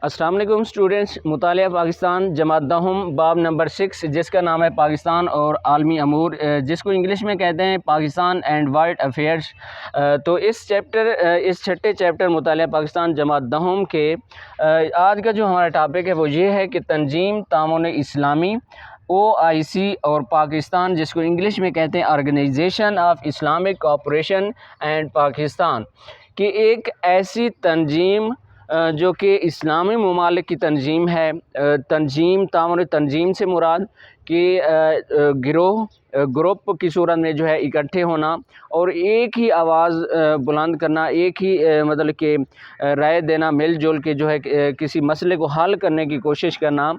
السلام علیکم اسٹوڈنٹس، مطالعہ پاکستان جماعت دہم باب نمبر 6 جس کا نام ہے پاکستان اور عالمی امور، جس کو انگلش میں کہتے ہیں پاکستان اینڈ ورلڈ افیئرس۔ تو اس چھٹے چیپٹر مطالعہ پاکستان جماعت دہم کے آج کا جو ہمارا ٹاپک ہے وہ یہ ہے کہ تنظیم تعاون اسلامی OIC اور پاکستان، جس کو انگلش میں کہتے ہیں Organisation of Islamic Cooperation and Pakistan, کہ ایک ایسی تنظیم جو کہ اسلامی ممالک کی تنظیم ہے۔ تنظیم تعاون تنظیم سے مراد کہ گروپ کی صورت میں جو ہے اکٹھے ہونا اور ایک ہی آواز بلند کرنا، ایک ہی مطلب کہ رائے دینا، مل جل کے جو ہے کسی مسئلے کو حل کرنے کی کوشش کرنا،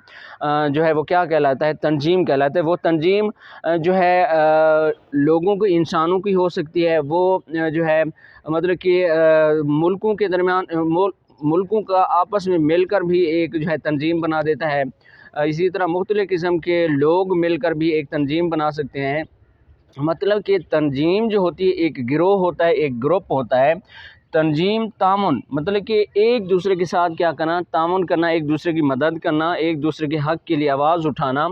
جو ہے وہ کیا کہلاتا ہے؟ تنظیم کہلاتا ہے۔ وہ تنظیم جو ہے لوگوں کی، انسانوں کی ہو سکتی ہے، وہ جو ہے مطلب کہ ملکوں کے درمیان ملکوں کا آپس میں مل کر بھی ایک جو ہے تنظیم بنا دیتا ہے۔ اسی طرح مختلف قسم کے لوگ مل کر بھی ایک تنظیم بنا سکتے ہیں۔ مطلب کہ تنظیم جو ہوتی ہے ایک گروہ ہوتا ہے، ایک گروپ ہوتا ہے۔ تنظیم تعاون مطلب کہ ایک دوسرے کے ساتھ کیا کرنا؟ تعاون کرنا، ایک دوسرے کی مدد کرنا، ایک دوسرے کے حق کے لیے آواز اٹھانا۔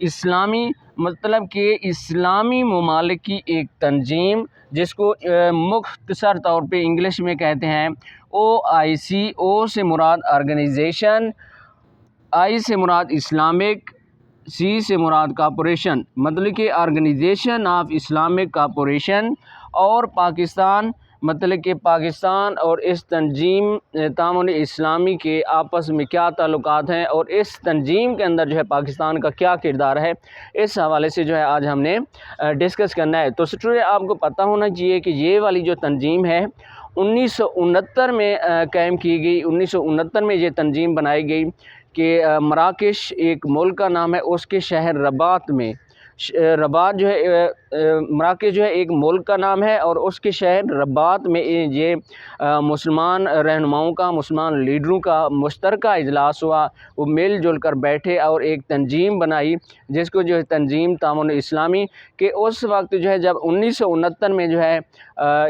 اسلامی مطلب کہ اسلامی ممالک کی ایک تنظیم، جس کو مختصر طور پہ انگلش میں کہتے ہیں OIC۔ او سے مراد آرگنائزیشن، آئی سے مراد اسلامک، سی سے مراد کارپوریشن، مطلب کہ آرگنائزیشن آف اسلامک کارپوریشن، اور پاکستان مطلب کہ پاکستان اور اس تنظیم تعاون اسلامی کے آپس میں کیا تعلقات ہیں اور اس تنظیم کے اندر جو ہے پاکستان کا کیا کردار ہے، اس حوالے سے جو ہے آج ہم نے ڈسکس کرنا ہے۔ تو اسٹوڈنٹ آپ کو پتہ ہونا چاہیے کہ یہ والی جو تنظیم ہے 1969 میں قائم کی گئی۔ 1969 میں یہ تنظیم بنائی گئی کہ مراکش ایک ملک کا نام ہے، اس کے شہر رباط میں، رباط جو ہے مراکش جو ہے ایک ملک کا نام ہے اور اس کے شہر رباط میں یہ مسلمان رہنماؤں کا، مسلمان لیڈروں کا مشترکہ اجلاس ہوا۔ وہ مل جل کر بیٹھے اور ایک تنظیم بنائی جس کو جو ہے تنظیم تعاون اسلامی، کہ اس وقت جو ہے جب 1969 میں جو ہے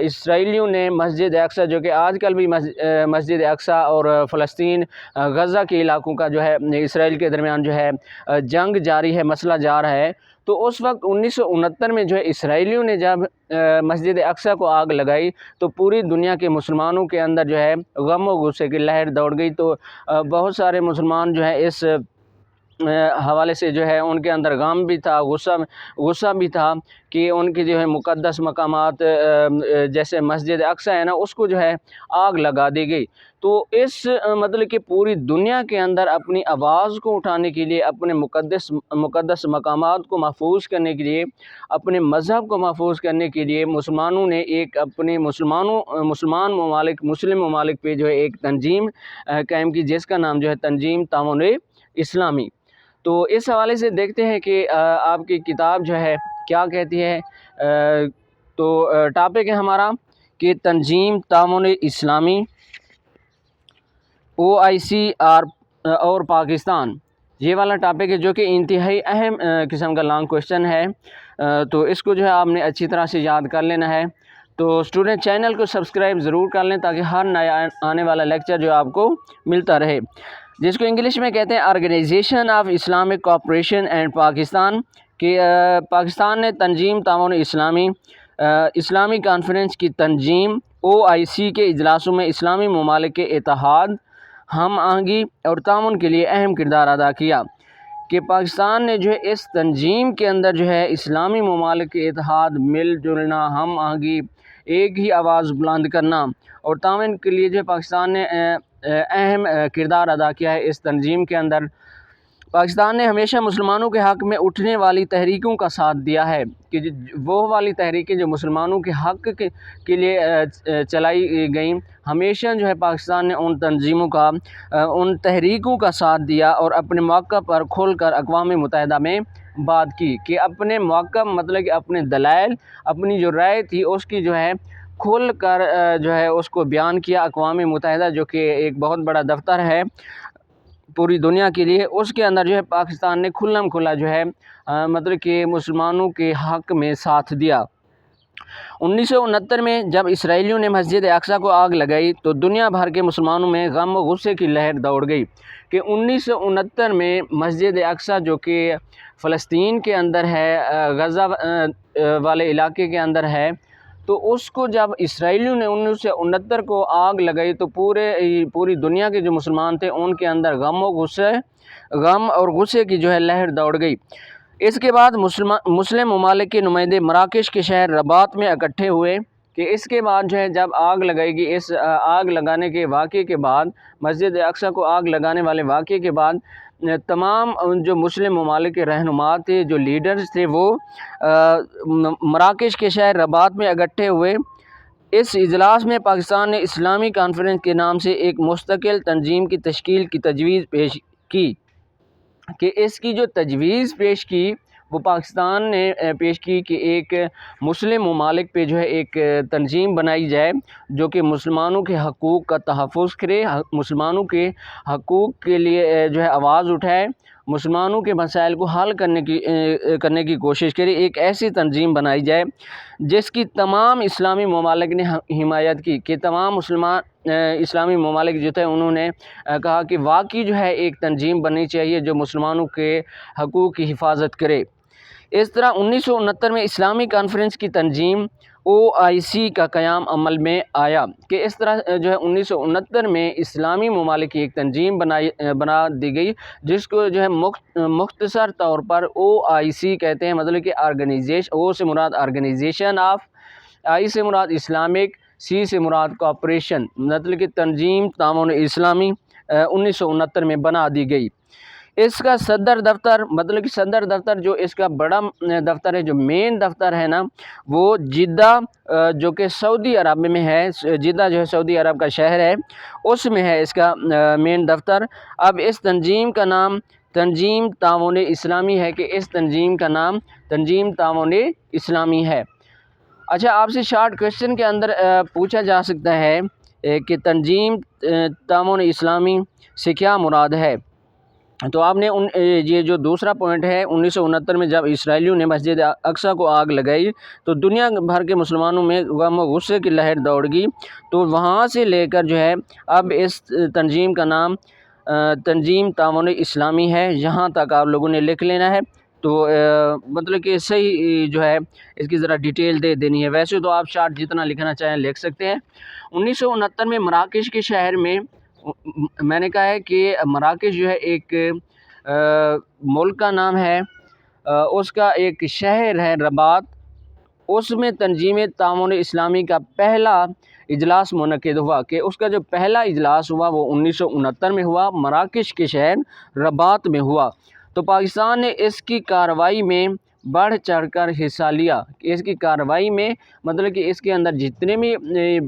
اسرائیلیوں نے مسجد اقصی، جو کہ آج کل بھی مسجد اقصی اور فلسطین غزہ کے علاقوں کا جو ہے اسرائیل کے درمیان جو ہے جنگ جاری ہے، مسئلہ جا رہا ہے، تو اس وقت 1969 میں جو ہے اسرائیلیوں نے جب مسجد اقصی کو آگ لگائی تو پوری دنیا کے مسلمانوں کے اندر جو ہے غم و غصے کی لہر دوڑ گئی۔ تو بہت سارے مسلمان جو ہے اس حوالے سے جو ہے ان کے اندر غم بھی تھا، غصہ بھی تھا کہ ان کے جو ہے مقدس مقامات جیسے مسجد اقصی ہے نا، اس کو جو ہے آگ لگا دی گئی۔ تو اس مطلب کہ پوری دنیا کے اندر اپنی آواز کو اٹھانے کے لیے، اپنے مقدس مقامات کو محفوظ کرنے کے لیے، اپنے مذہب کو محفوظ کرنے کے لیے مسلمانوں نے ایک اپنے مسلمان ممالک، مسلم ممالک پہ جو ہے ایک تنظیم قائم کی جس کا نام جو ہے تنظیم تعاون اسلامی۔ تو اس حوالے سے دیکھتے ہیں کہ آپ کی کتاب جو ہے کیا کہتی ہے۔ تو ٹاپک ہے ہمارا کہ تنظیم تعاون اسلامی OIC اور پاکستان، یہ والا ٹاپک ہے جو کہ انتہائی اہم قسم کا لانگ کوشچن ہے۔ تو اس کو جو ہے آپ نے اچھی طرح سے یاد کر لینا ہے۔ تو اسٹوڈنٹ چینل کو سبسکرائب ضرور کر لیں تاکہ ہر نیا آنے والا لیکچر جو آپ کو ملتا رہے، جس کو انگلش میں کہتے ہیں Organisation of Islamic Cooperation and Pakistan, کہ پاکستان نے تنظیم تعاون اسلامی کانفرنس کی تنظیم OIC کے اجلاسوں میں اسلامی ممالک کے اتحاد، ہم آہنگی اور تعاون کے لیے اہم کردار ادا کیا، کہ پاکستان نے جو ہے اس تنظیم کے اندر جو ہے اسلامی ممالک کے اتحاد، مل جلنا، ہم آہنگی، ایک ہی آواز بلند کرنا اور تعاون کے لیے جو ہے پاکستان نے اہم کردار ادا کیا ہے۔ اس تنظیم کے اندر پاکستان نے ہمیشہ مسلمانوں کے حق میں اٹھنے والی تحریکوں کا ساتھ دیا ہے، کہ وہ والی تحریکیں جو مسلمانوں کے حق کے لیے چلائی گئیں، ہمیشہ جو ہے پاکستان نے ان تنظیموں کا، ان تحریکوں کا ساتھ دیا اور اپنے موقع پر کھل کر اقوام متحدہ میں بات کی، کہ اپنے موقع مطلب کہ اپنے دلائل، اپنی جو رائے تھی اس کی جو ہے کھل کر جو ہے اس کو بیان کیا۔ اقوام متحدہ جو کہ ایک بہت بڑا دفتر ہے پوری دنیا کے لیے، اس کے اندر جو ہے پاکستان نے کھلا جو ہے مطلب کہ مسلمانوں کے حق میں ساتھ دیا۔ 1969 میں جب اسرائیلیوں نے مسجد اقصیٰ کو آگ لگائی تو دنیا بھر کے مسلمانوں میں غم و غصے کی لہر دوڑ گئی کہ 1969 میں مسجد اقصیٰ جو کہ فلسطین کے اندر ہے، غزہ والے علاقے کے اندر ہے، تو اس کو جب اسرائیلیوں نے 1969 کو آگ لگائی تو پوری دنیا کے جو مسلمان تھے ان کے اندر غم اور غصے کی جو ہے لہر دوڑ گئی۔ اس کے بعد مسلم ممالک کے نمائندے مراکش کے شہر رباط میں اکٹھے ہوئے کہ اس کے بعد جو ہے جب آگ لگائے گی، اس آگ لگانے کے واقعے کے بعد، مسجد اقصیٰ کو آگ لگانے والے واقعے کے بعد، تمام جو مسلم ممالک کے رہنما تھے، جو لیڈرز تھے، وہ مراکش کے شہر رباط میں اکٹھے ہوئے۔ اس اجلاس میں پاکستان نے اسلامی کانفرنس کے نام سے ایک مستقل تنظیم کی تشکیل کی تجویز پیش کی کہ اس کی جو تجویز پیش کی وہ پاکستان نے پیش کی کہ ایک مسلم ممالک پہ جو ہے ایک تنظیم بنائی جائے جو کہ مسلمانوں کے حقوق کا تحفظ کرے، مسلمانوں کے حقوق کے لیے جو ہے آواز اٹھائے، مسلمانوں کے مسائل کو حل کرنے کی کوشش کرے۔ ایک ایسی تنظیم بنائی جائے جس کی تمام اسلامی ممالک نے حمایت کی کہ تمام اسلامی ممالک جو تھے انہوں نے کہا کہ واقعی جو ہے ایک تنظیم بننی چاہیے جو مسلمانوں کے حقوق کی حفاظت کرے۔ اس طرح 1969 میں اسلامی کانفرنس کی تنظیم OIC کا قیام عمل میں آیا کہ اس طرح جو ہے 1969 میں اسلامی ممالک کی ایک تنظیم بنا دی گئی جس کو جو ہے مختصر طور پر OIC کہتے ہیں، مطلب کہ آرگنائزیشن، O سے مراد آرگنائزیشن آف، I سے مراد اسلامک، C سے مراد کوآپریشن، مطلب کہ تنظیم تعاون اسلامی 1969 میں بنا دی گئی۔ اس کا صدر دفتر، مطلب کہ صدر دفتر جو اس کا بڑا دفتر ہے، جو مین دفتر ہے نا، وہ جدہ جو کہ سعودی عرب میں ہے، جدہ جو ہے سعودی عرب کا شہر ہے، اس میں ہے اس کا مین دفتر۔ اب اس تنظیم کا نام تنظیم تعاون اسلامی ہے کہ اس تنظیم کا نام تنظیم تعاون اسلامی ہے۔ اچھا، آپ سے شارٹ کویشچن کے اندر پوچھا جا سکتا ہے کہ تنظیم تعاون اسلامی سے کیا مراد ہے؟ تو آپ نے یہ جو دوسرا پوائنٹ ہے، 1969 میں جب اسرائیلیوں نے مسجد اقصیٰ کو آگ لگائی تو دنیا بھر کے مسلمانوں میں غم و غصے کی لہر دوڑ گئی، تو وہاں سے لے کر جو ہے اب اس تنظیم کا نام تنظیم تعاون اسلامی ہے۔ یہاں تک آپ لوگوں نے لکھ لینا ہے، تو مطلب کہ صحیح جو ہے اس کی ذرا ڈیٹیل دے دینی ہے۔ ویسے تو آپ شارٹ جتنا لکھنا چاہیں لکھ سکتے ہیں۔ 1969 میں مراکش کے شہر میں نے کہا ہے کہ مراکش جو ہے ایک ملک کا نام ہے، اس کا ایک شہر ہے رباط، اس میں تنظیم تعاون اسلامی کا پہلا اجلاس منعقد ہوا کہ اس کا جو پہلا اجلاس ہوا وہ 1969 میں ہوا، مراکش کے شہر رباط میں ہوا۔ تو پاکستان نے اس کی کارروائی میں بڑھ چڑھ کر حصہ لیا۔ اس کی کارروائی میں مطلب کہ اس کے اندر جتنے بھی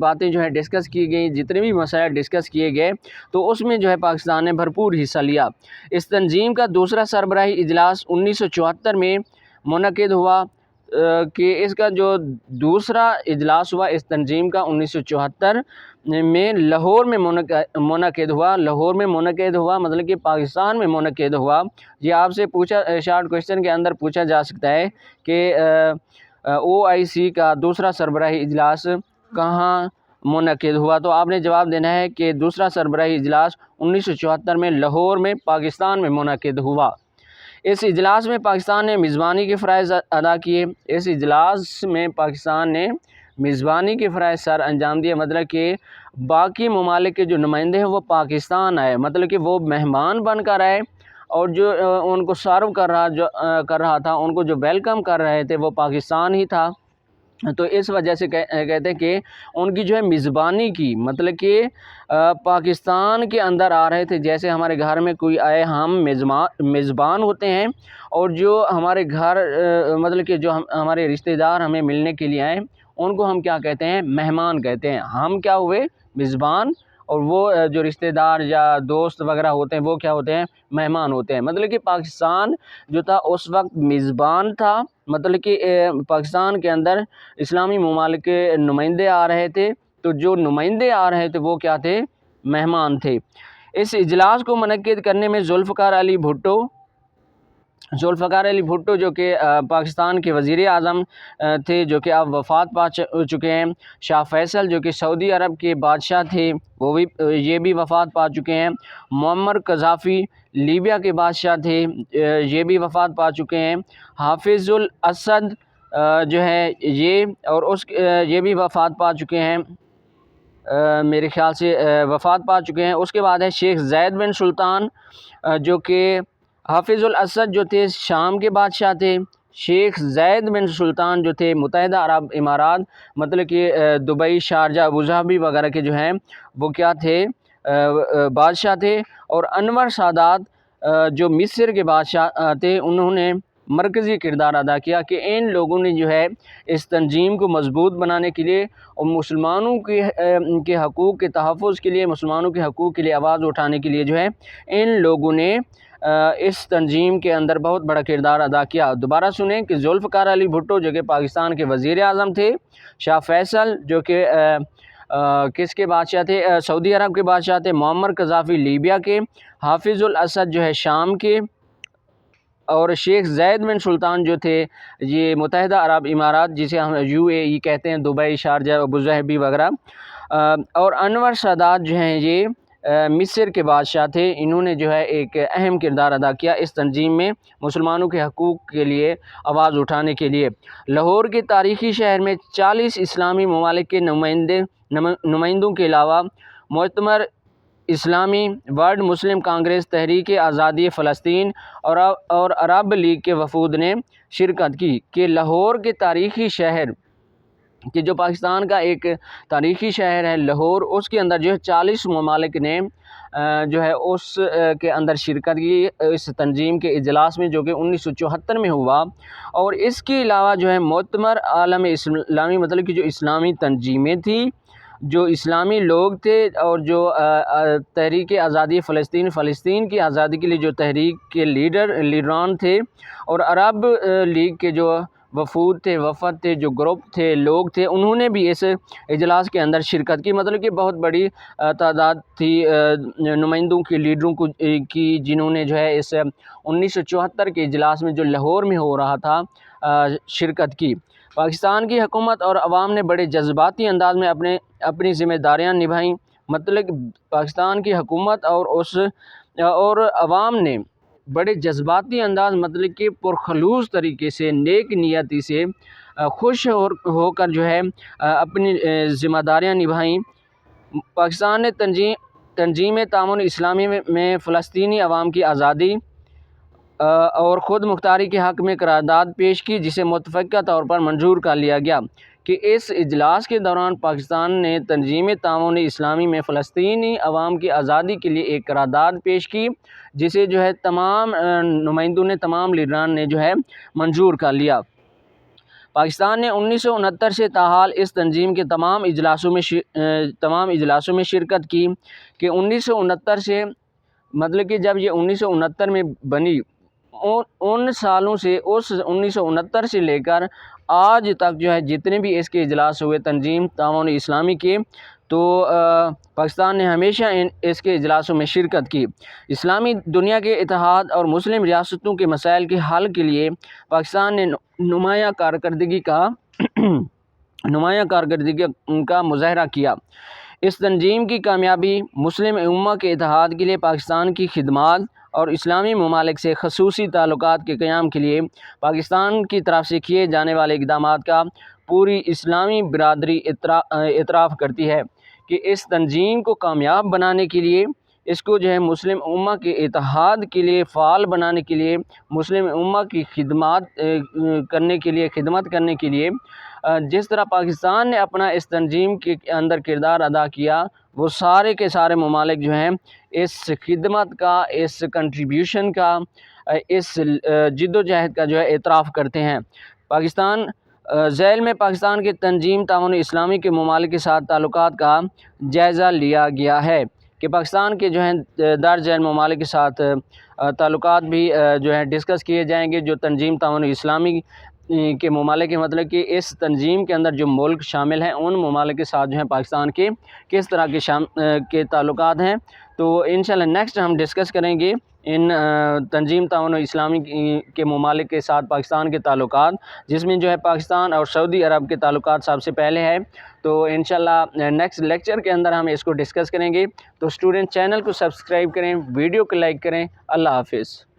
باتیں جو ہے ڈسکس کی گئیں، جتنے بھی مسائل ڈسکس کیے گئے، تو اس میں جو ہے پاکستان نے بھرپور حصہ لیا۔ اس تنظیم کا دوسرا سربراہی اجلاس 1974 میں منعقد ہوا کہ اس کا جو دوسرا اجلاس ہوا اس تنظیم کا 1974 میں لاہور میں منعقد ہوا، مطلب کہ پاکستان میں منعقد ہوا۔ یہ آپ سے شارٹ کویشچن کے اندر پوچھا جا سکتا ہے کہ OIC کا دوسرا سربراہی اجلاس کہاں منعقد ہوا، تو آپ نے جواب دینا ہے کہ دوسرا سربراہی اجلاس 1974 میں لاہور میں پاکستان میں منعقد ہوا۔ اس اجلاس میں پاکستان نے میزبانی کے فرائض ادا کیے۔ اس اجلاس میں پاکستان نے میزبانی کے فرائض سر انجام دیے، مطلب کہ باقی ممالک کے جو نمائندے ہیں وہ پاکستان آئے، مطلب کہ وہ مہمان بن کر آئے، اور جو ان کو سرو کر رہا تھا، ان کو جو ویلکم کر رہے تھے وہ پاکستان ہی تھا۔ تو اس وجہ سے کہتے ہیں کہ ان کی جو ہے میزبانی کی، مطلب کہ پاکستان کے اندر آ رہے تھے، جیسے ہمارے گھر میں کوئی آئے، ہم میزبان ہوتے ہیں، اور جو ہمارے گھر مطلب کہ جو ہمارے رشتہ دار ہمیں ملنے کے لیے آئے ان کو ہم کیا کہتے ہیں؟ مہمان کہتے ہیں۔ ہم کیا ہوئے؟ میزبان، اور وہ جو رشتہ دار یا دوست وغیرہ ہوتے ہیں وہ کیا ہوتے ہیں؟ مہمان ہوتے ہیں۔ مطلب کہ پاکستان جو تھا اس وقت میزبان تھا، مطلب کہ پاکستان کے اندر اسلامی ممالک کے نمائندے آ رہے تھے، تو جو نمائندے آ رہے تھے وہ کیا تھے؟ مہمان تھے۔ اس اجلاس کو منعقد کرنے میں ذوالفقار علی بھٹو ذوالفقار علی بھٹو جو کہ پاکستان کے وزیر اعظم تھے، جو کہ اب وفات پا چکے ہیں۔ شاہ فیصل جو کہ سعودی عرب کے بادشاہ تھے، وہ بھی یہ بھی وفات پا چکے ہیں۔ معمر قذافی لیبیا کے بادشاہ تھے، یہ بھی وفات پا چکے ہیں۔ حافظ الاسد جو ہے یہ بھی وفات پا چکے ہیں، میرے خیال سے وفات پا چکے ہیں۔ اس کے بعد ہے شیخ زید بن سلطان، جو کہ حافظ الاسد جو تھے شام کے بادشاہ تھے، شیخ زید بن سلطان جو تھے متحدہ عرب امارات، مطلب کہ دبئی، شارجہ، ابوظہبی وغیرہ کے جو ہیں وہ کیا تھے، بادشاہ تھے۔ اور انور سادات جو مصر کے بادشاہ تھے، انہوں نے مرکزی کردار ادا کیا کہ ان لوگوں نے جو ہے اس تنظیم کو مضبوط بنانے کے لیے اور مسلمانوں کے حقوق کے تحفظ کے لیے، مسلمانوں کے حقوق کے لیے آواز اٹھانے کے لیے جو ہے ان لوگوں نے اس تنظیم کے اندر بہت بڑا کردار ادا کیا۔ دوبارہ سنیں کہ ذوالفقار علی بھٹو جو کہ پاکستان کے وزیر اعظم تھے، شاہ فیصل جو کہ کس کے بادشاہ تھے، سعودی عرب کے بادشاہ تھے، معمر قذافی لیبیا کے، حافظ الاسد جو ہے شام کے، اور شیخ زید بن سلطان جو تھے یہ متحدہ عرب امارات جسے ہم UAE کہتے ہیں، دبئی، شارجہ، ابوظہبی وغیرہ، اور انور سادات جو ہیں یہ مصر کے بادشاہ تھے۔ انہوں نے جو ہے ایک اہم کردار ادا کیا اس تنظیم میں مسلمانوں کے حقوق کے لیے آواز اٹھانے کے لیے۔ لاہور کے تاریخی شہر میں 40 اسلامی ممالک کے نمائندوں کے علاوہ معتمر اسلامی، ورلڈ مسلم کانگریس، تحریک آزادی فلسطین اور عرب لیگ کے وفود نے شرکت کی کہ لاہور کے تاریخی شہر کہ جو پاکستان کا ایک تاریخی شہر ہے لاہور، اس کے اندر جو ہے 40 ممالک نے جو ہے اس کے اندر شرکت کی اس تنظیم کے اجلاس میں، جو کہ 1974 میں ہوا۔ اور اس کے علاوہ جو ہے معتمر عالم اسلامی، مطلب کہ جو اسلامی تنظیمیں تھیں، جو اسلامی لوگ تھے، اور جو تحریک آزادی فلسطین کی آزادی کے لیے جو تحریک کے لیڈران تھے، اور عرب لیگ کے جو وفود تھے، جو گروپ تھے، لوگ تھے، انہوں نے بھی اس اجلاس کے اندر شرکت کی۔ مطلب کہ بہت بڑی تعداد تھی نمائندوں کی، لیڈروں کی، جنہوں نے جو ہے اس 1974 کے اجلاس میں جو لاہور میں ہو رہا تھا شرکت کی۔ پاکستان کی حکومت اور عوام نے بڑے جذباتی انداز میں اپنی ذمہ داریاں نبھائیں۔ مطلب پاکستان کی حکومت اور عوام نے بڑے جذباتی انداز، مطلب کہ پرخلوص طریقے سے، نیک نیتی سے، خوش ہو کر جو ہے اپنی ذمہ داریاں نبھائیں۔ پاکستان نے تنظیم تعاون اسلامی میں فلسطینی عوام کی آزادی اور خود مختاری کے حق میں قرارداد پیش کی، جسے متفقہ طور پر منظور کر لیا گیا کہ اس اجلاس کے دوران پاکستان نے تنظیم تعاون اسلامی میں فلسطینی عوام کی آزادی کے لیے ایک قرارداد پیش کی، جسے جو ہے تمام نمائندوں نے، تمام لیڈران نے جو ہے منظور کر لیا۔ پاکستان نے 1969 سے تاحال اس تنظیم کے تمام اجلاسوں میں شرکت کی کہ 1969 سے، مطلب کہ جب یہ 1969 میں بنی، ان سالوں سے، اس 1969 سے لے کر آج تک جو ہے جتنے بھی اس کے اجلاس ہوئے تنظیم تعاون اسلامی کے، تو پاکستان نے ہمیشہ اس کے اجلاسوں میں شرکت کی۔ اسلامی دنیا کے اتحاد اور مسلم ریاستوں کے مسائل کے حل کے لیے پاکستان نے نمایاں کارکردگی کا مظاہرہ کیا۔ اس تنظیم کی کامیابی مسلم امہ کے اتحاد کے لیے پاکستان کی خدمات اور اسلامی ممالک سے خصوصی تعلقات کے قیام کے لیے پاکستان کی طرف سے کیے جانے والے اقدامات کا پوری اسلامی برادری اعتراف کرتی ہے کہ اس تنظیم کو کامیاب بنانے کے لیے، اس کو جو ہے مسلم امہ کے اتحاد کے لیے فعال بنانے کے لیے، مسلم امہ کی خدمت کرنے کے لیے جس طرح پاکستان نے اپنا اس تنظیم کے اندر کردار ادا کیا، وہ سارے کے سارے ممالک جو ہیں اس خدمت کا، اس کنٹریبیوشن کا، اس جد و جہد کا جو ہے اعتراف کرتے ہیں۔ ذیل میں پاکستان کے تنظیم تعاون اسلامی کے ممالک کے ساتھ تعلقات کا جائزہ لیا گیا ہے کہ پاکستان کے جو ہیں درج ذیل ممالک کے ساتھ تعلقات بھی جو ہے ڈسکس کیے جائیں گے، جو تنظیم تعاون اسلامی کے ممالک کے، مطلب کہ اس تنظیم کے اندر جو ملک شامل ہیں، ان ممالک کے ساتھ جو ہیں پاکستان کے کس طرح کے تعلقات ہیں۔ تو انشاءاللہ نیکسٹ ہم ڈسکس کریں گے ان تنظیم تعاون اسلامی کے ممالک کے ساتھ پاکستان کے تعلقات، جس میں جو ہے پاکستان اور سعودی عرب کے تعلقات سب سے پہلے ہے۔ تو انشاءاللہ نیکسٹ لیکچر کے اندر ہم اس کو ڈسکس کریں گے۔ تو اسٹوڈنٹ چینل کو سبسکرائب کریں، ویڈیو کو لائک کریں۔ اللہ حافظ۔